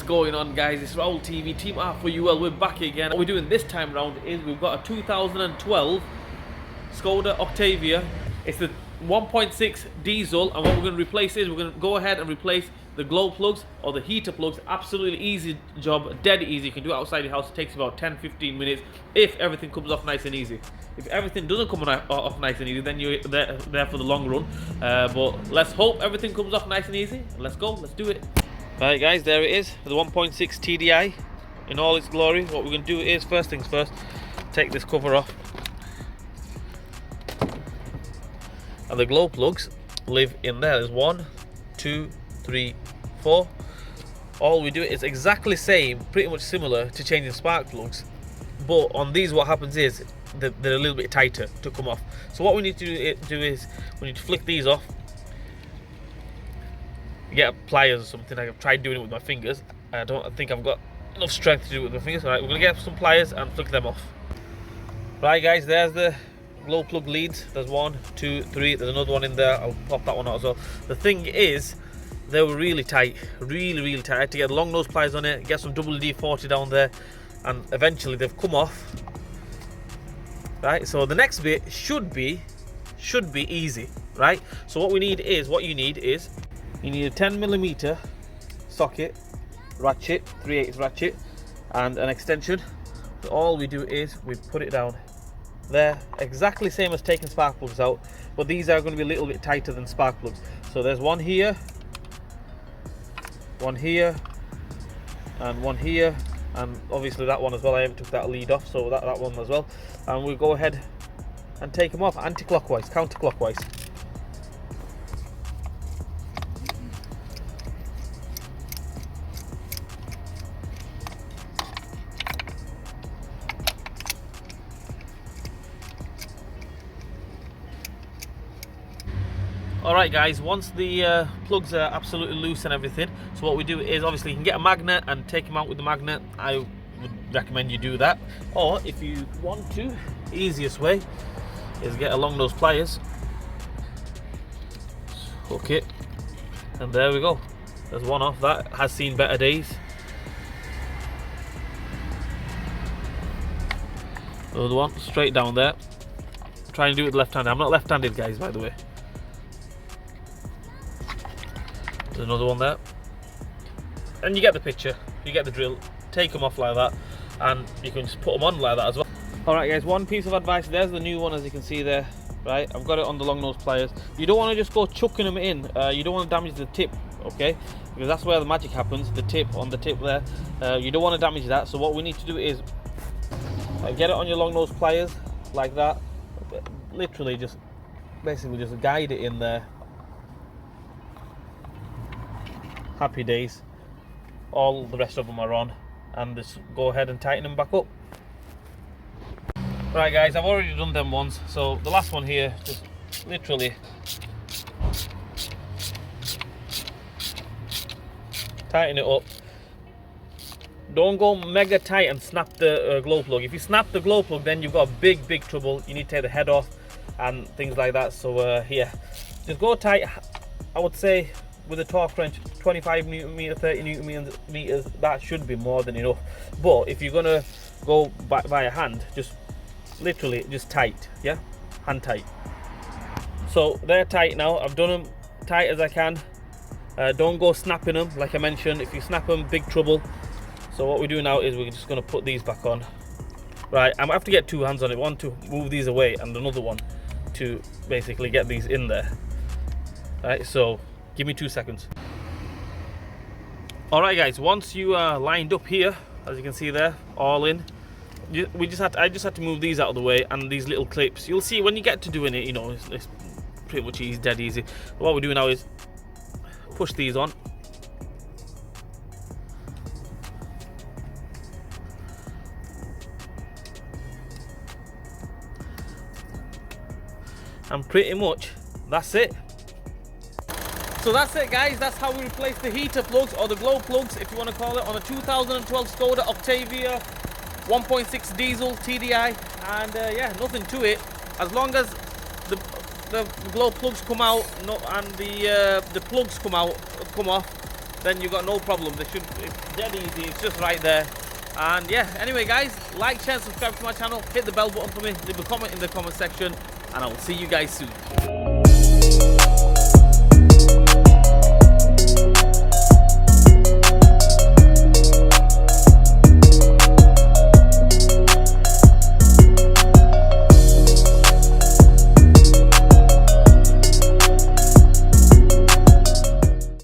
going on, guys? It's Raul TV, Team R for UL. We're back again. What we're doing this time around is we've got a 2012 Skoda Octavia. It's the 1.6 diesel, and what we're going to replace is we're going to go ahead and replace the glow plugs or the heater plugs. Absolutely easy job, dead easy. You can do it outside your house. It takes about 10-15 minutes if everything comes off nice and easy. If everything doesn't come off nice and easy, then you're there for the long run. But let's hope everything comes off nice and easy. Let's go, let's do it. Right guys, there it is, the 1.6 TDI in all its glory. What we're going to do is, first things first, take this cover off. And the glow plugs live in there. There's 1, 2, 3, 4. All we do is exactly same, pretty much similar to changing spark plugs. But on these, what happens is they're a little bit tighter to come off. So what we need to do is we need to flick these off. Get pliers or something. I've tried doing it with my fingers. I don't think I've got enough strength to do it with my fingers. Alright, we're going to get some pliers and flick them off. Right guys, there's the glow plug leads. There's 1, 2, 3. There's another one in there. I'll pop that one out as well. The thing is, they were really tight. Really tight. I had to get long nose pliers on it, get some WD-40 down there, and eventually they've come off. Right, so the next bit should be easy, right? So what you need is you need a 10mm socket, ratchet, 3/8 ratchet, and an extension. So all we do is we put it down there, exactly same as taking spark plugs out, but these are going to be a little bit tighter than spark plugs. So there's one here, and one here, and obviously that one as well. I haven't took that lead off, so that one as well. And we'll go ahead and take them off anti-clockwise, counterclockwise. Alright guys, once the plugs are absolutely loose and everything, so what we do is, obviously you can get a magnet and take them out with the magnet. I would recommend you do that, or if you want to, easiest way is get a long nose pliers, hook it, and there we go. There's one off. That has seen better days. Another one straight down there. Try and do it with left hand. I'm not left-handed guys, by the way. There's another one there, and you get the picture, you get the drill. Take them off like that, and you can just put them on like that as well. Alright guys, one piece of advice, there's the new one as you can see there, right? I've got it on the long nose pliers. You don't want to just go chucking them in, you don't want to damage the tip, okay? Because that's where the magic happens, the tip, on the tip there. You don't want to damage that, so what we need to do is get it on your long nose pliers like that. Literally just, basically just guide it in there. Happy days. All the rest of them are on, and just go ahead and tighten them back up. Right guys, I've already done them once, so the last one here, just literally tighten it up. Don't go mega tight and snap the glow plug. If you snap the glow plug, then you've got big trouble. You need to take the head off and things like that. So yeah, just go tight. I would say with a torque wrench, 25 Newton meter, 30 Newton meters, that should be more than enough. But if you're gonna go by a hand, just literally just tight, yeah, hand tight. So they're tight now. I've done them tight as I can. Don't go snapping them, like I mentioned. If you snap them, big trouble. So what we do now is we're just gonna put these back on. Right, I'm gonna have to get 2 hands on it. One to move these away, and another one to basically get these in there. Right, so give me 2 seconds. Alright guys, once you are lined up here, as you can see there, all in, I just had to move these out of the way, and these little clips. You'll see when you get to doing it, you know, it's pretty much easy, dead easy. What we're doing now is push these on. And pretty much that's it. So that's it guys, that's how we replace the heater plugs, or the glow plugs if you want to call it, on a 2012 Skoda Octavia 1.6 diesel TDI. And yeah, nothing to it. As long as the glow plugs come out, and the plugs come off, then you've got no problem. It's dead easy, it's just right there. And yeah, anyway guys, like, share, and subscribe to my channel, hit the bell button for me, leave a comment in the comment section, and I will see you guys soon.